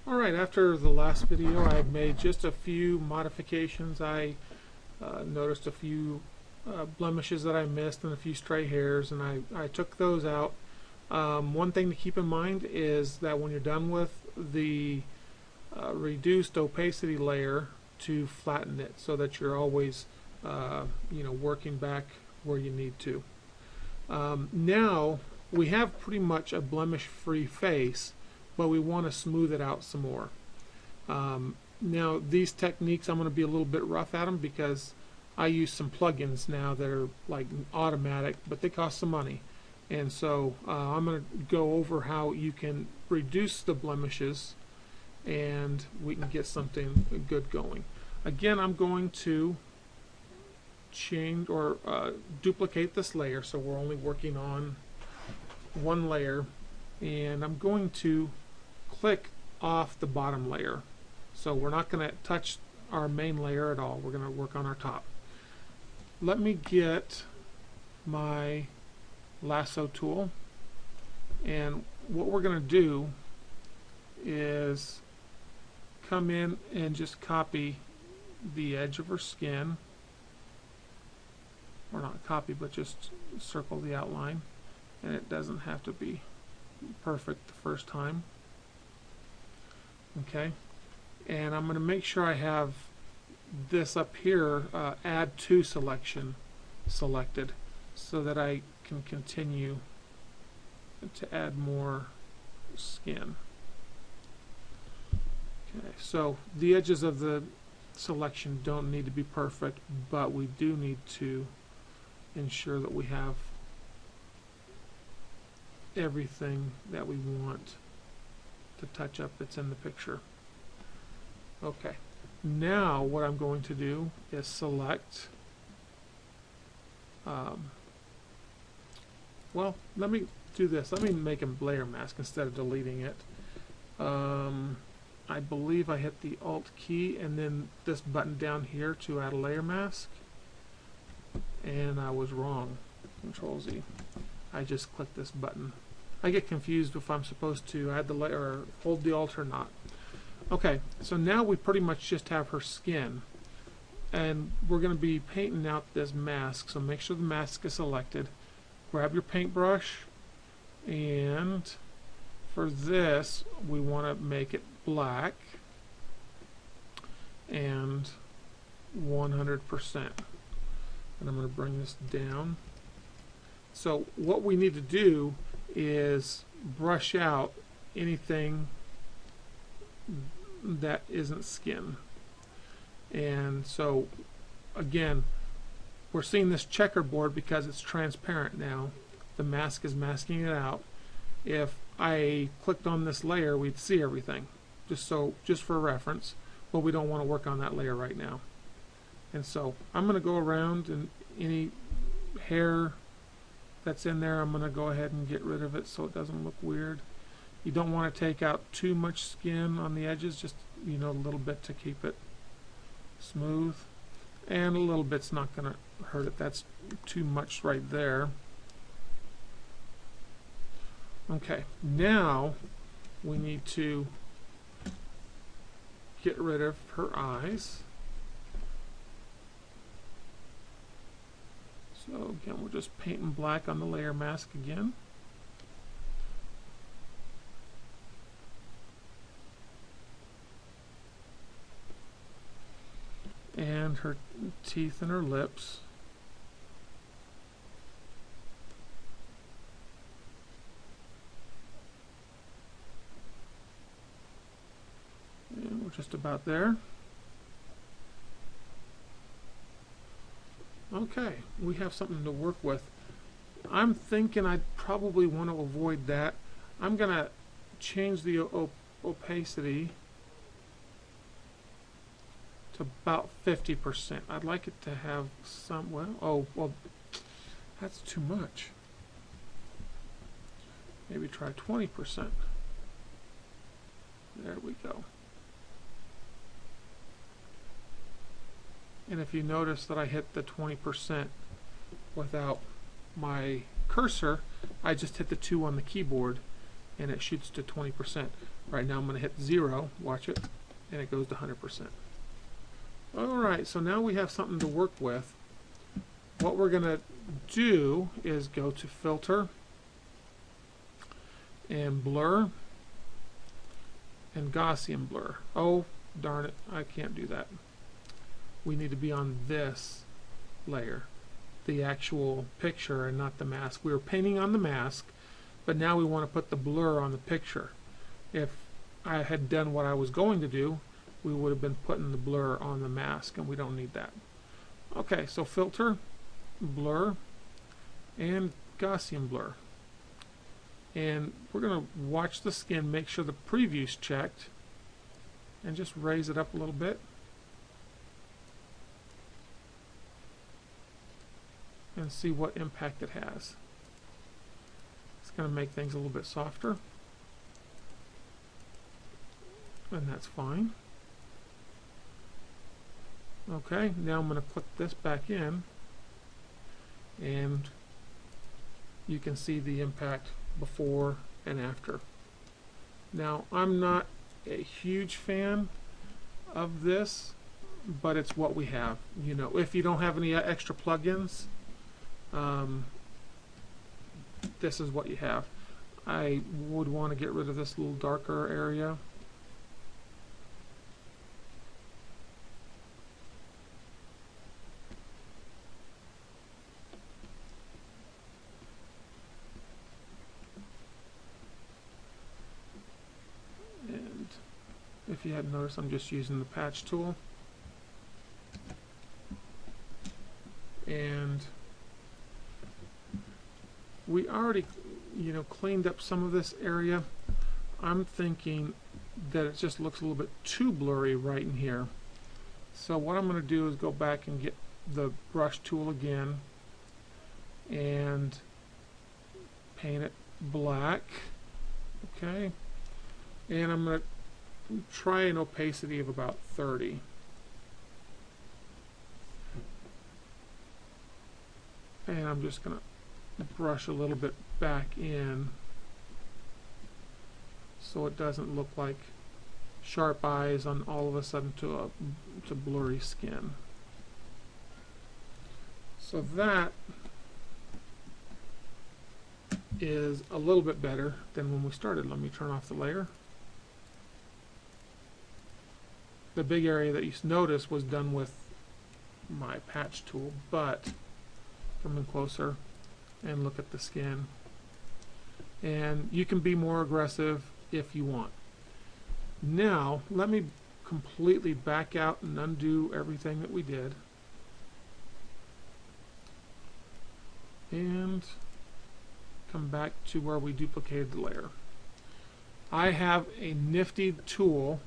Alright, after the last video I made just a few modifications. I noticed a few blemishes that I missed and a few stray hairs, and I took those out. One thing to keep in mind is that when you're done with the reduced opacity layer, to flatten it so that you're always working back where you need to. Now we have pretty much a blemish-free face, but we want to smooth it out some more. Now these techniques, I'm going to be a little bit rough at them because I use some plugins now that are like automatic, but they cost some money. And so I'm going to go over how you can reduce the blemishes and we can get something good going. Again, I'm going to change or duplicate this layer, so we're only working on one layer, and I'm going to click off the bottom layer. So we're not going to touch our main layer at all. We're going to work on our top. Let me get my lasso tool, and what we're going to do is come in and just copy the edge of her skin, or not copy, but just circle the outline, and it doesn't have to be perfect the first time. Okay, and I'm going to make sure I have this up here, add to selection, selected, so that I can continue to add more skin. Okay, so the edges of the selection don't need to be perfect, but we do need to ensure that we have everything that we want to touch up that's in the picture. Okay, now what I'm going to do is select well, let me do this. Let me make a layer mask instead of deleting it. I believe I hit the Alt key and then this button down here to add a layer mask, and I was wrong. Control Z. I just clicked this button. I get confused if I'm supposed to add the layer or hold the Alt or not. Okay, so now we pretty much just have her skin, and we're going to be painting out this mask, so make sure the mask is selected. Grab your paintbrush, and for this we want to make it black and 100%, and I'm going to bring this down. So what we need to do is brush out anything that isn't skin. And so again, we're seeing this checkerboard because it's transparent now. The mask is masking it out. If I clicked on this layer, we'd see everything, just for reference, but we don't want to work on that layer right now. And so I'm going to go around, and any hair that's in there, I'm going to go ahead and get rid of it so it doesn't look weird. You don't want to take out too much skin on the edges, just a little bit to keep it smooth, and a little bit's not going to hurt it. That's too much right there. Okay, now we need to get rid of her eyes. So again, we're just painting black on the layer mask again. And her teeth and her lips. And we're just about there. Okay, we have something to work with. I'm thinking I'd probably want to avoid that. I'm going to change the opacity to about 50%. I'd like it to have some, well, that's too much. Maybe try 20%. There we go. And if you notice that I hit the 20% without my cursor, I just hit the 2 on the keyboard, and it shoots to 20%. Right now I'm going to hit 0, watch it, and it goes to 100%. Alright, so now we have something to work with. What we're going to do is go to Filter and Blur and Gaussian Blur. Oh, darn it, I can't do that. We need to be on this layer, the actual picture and not the mask. We were painting on the mask, but now we want to put the blur on the picture. If I had done what I was going to do, we would have been putting the blur on the mask, and we don't need that. Okay, so Filter, Blur, and Gaussian Blur. And we're going to watch the skin, make sure the preview's checked, and just raise it up a little bit. And see what impact it has. It's going to make things a little bit softer. And that's fine. Okay, now I'm going to click this back in, and you can see the impact before and after. Now, I'm not a huge fan of this, but it's what we have. You know, if you don't have any extra plugins, this is what you have. I would want to get rid of this little darker area. And if you hadn't noticed, I'm just using the patch tool. And we already, you know, cleaned up some of this area. I'm thinking that it just looks a little bit too blurry right in here. So what I'm going to do is go back and get the brush tool again and paint it black. Okay. And I'm going to try an opacity of about 30. And I'm just going to brush a little bit back in so it doesn't look like sharp eyes on all of a sudden to blurry skin. So that is a little bit better than when we started. Let me turn off the layer. The big area that you notice was done with my patch tool, but come in closer and look at the skin, and you can be more aggressive if you want. Now let me completely back out and undo everything that we did, and come back to where we duplicated the layer. I have a nifty tool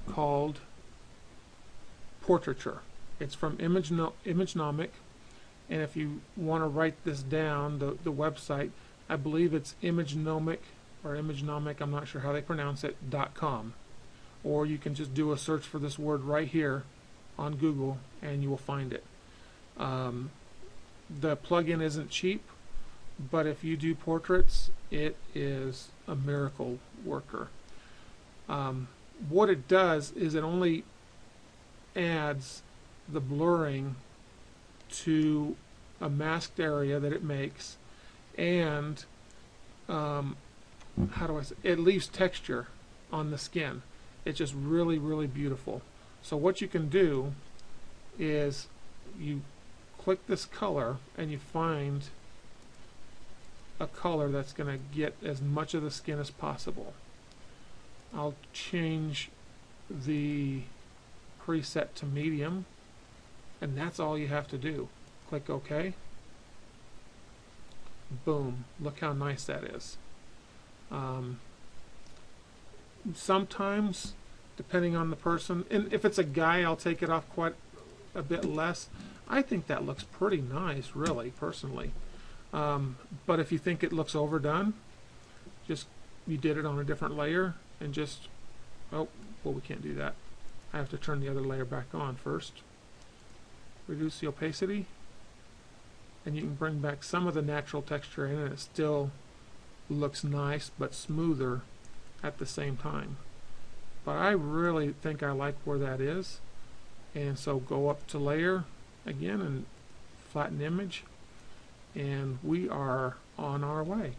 called Portraiture. It's from Imagenomic. And if you want to write this down, the website, I believe it's Imagenomic or Imagenomic, I'm not sure how they pronounce it, .com. Or you can just do a search for this word right here on Google and you will find it. The plugin isn't cheap, but if you do portraits, it is a miracle worker. What it does is it only adds the blurring to a masked area that it makes, and how do I say, it leaves texture on the skin. It's just really, really beautiful. So what you can do is you click this color and you find a color that's going to get as much of the skin as possible. I'll change the preset to medium, and that's all you have to do. Click OK. Boom. Look how nice that is. Sometimes, depending on the person, and if it's a guy, I'll take it off quite a bit less. I think that looks pretty nice, really, personally. But if you think it looks overdone, just you did it on a different layer and just, oh, well, we can't do that. I have to turn the other layer back on first. Reduce the opacity, and you can bring back some of the natural texture in, and it still looks nice but smoother at the same time. But I really think I like where that is, and so go up to layer again and flatten image, and we are on our way.